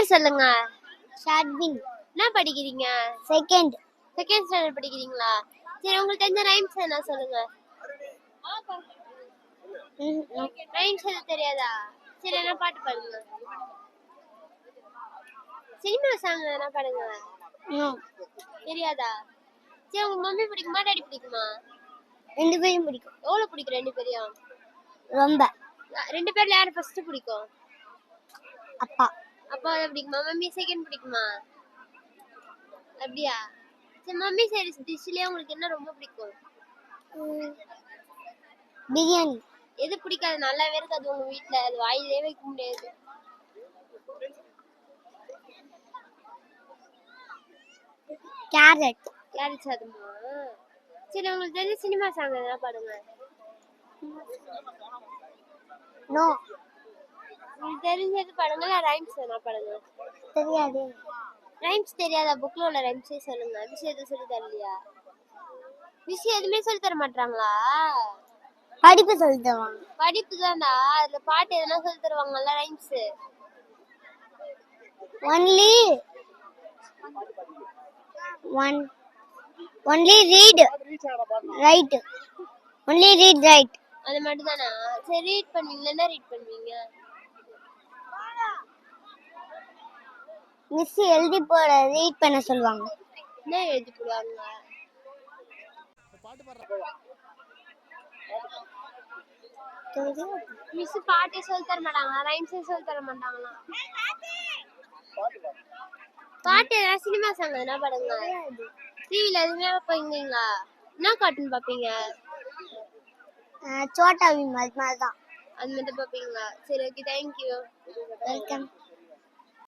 பேர் சொல்லுங்க. ஷாட்வின். என்ன படிக்கிறீங்க? செகண்ட் ஸ்டாண்டர்ட் படிக்கிறீங்களா? சரி, உங்களுக்கு தெரிஞ்ச ரைம்ஸ் என்ன சொல்லுங்க. ரைம்ஸ் எதுவும் தெரியாதா? சரி, என்ன பாட்டு பாடுங்க. சினிமா சாங் என்ன பாடுங்க. தெரியாதா? சரி, உங்க மம்மி பிடிக்குமா டாடி பிடிக்குமா? ரெண்டு பேரும் பிடிக்கும். எவ்வளவு பிடிக்கும் ரெண்டு பேரையும்? ரொம்ப. ரெண்டு பேர்ல யாரு ஃபர்ஸ்ட் பிடிக்கும்? அப்பா. அப்பா பிடிக்குமா? மம்மி செகண்ட் பிடிக்குமா? அப்படியா? சரி, மம்மி சரி டிஷ்லயே உங்களுக்கு என்ன ரொம்ப பிடிக்கும்? பிரியாணி. எது பிடிக்காது? நல்லாவே இருக்காது உங்க வீட்ல, அது வாயிலே வைக்க முடியாது. கேரட். கேரட் சாதமா? சரி, உங்களுக்கு தெரிஞ்ச சினிமா சாங் எதனா பாடுங்க. நோ. உங்களுக்கு தெரிஞ்சது பாடுங்க, இல்ல ரைம்ஸ் எதனா பாடுங்க. தெரியாது. ரைம்ஸ் தெரியாதா? புக்ல உள்ள ரைம்ஸே சொல்லுங்க. விஷயம் எதுவும் சொல்லி தரலையா? விஷயம் எதுவுமே சொல்லி தர மாட்டாங்களா? படிப்பு சொல்லி தருவாங்க. படிப்பு தான்டா, அதுல பாட்டு எதனா சொல்லி தருவாங்கல்ல rhymes. Only read write. Only read write. அது மட்டும் தானா? சரி, ரீட் பண்ணுவீங்களா? என்ன ரீட் பண்ணுவீங்க? மிஸ் எழுதி போட ரீட் பண்ண சொல்லுவாங்க. என்ன எழுதி போடுவாங்க? மிஸ் பாட்டே சொல்லி தர மாட்டாங்களா? ரைம்ஸே சொல்லி தர மாட்டாங்களா? பாட்டு எதனா சினிமா சாங் எதனா பாடுங்க. டிவில எதுவுமே பாப்பீங்களா? என்ன கார்ட்டூன் பாப்பீங்க? சோட்டா பீம் அது மாதிரி தான். அது மட்டும் பாப்பீங்களா? சரி, ஓகே, தேங்க்யூ. வெல்கம்.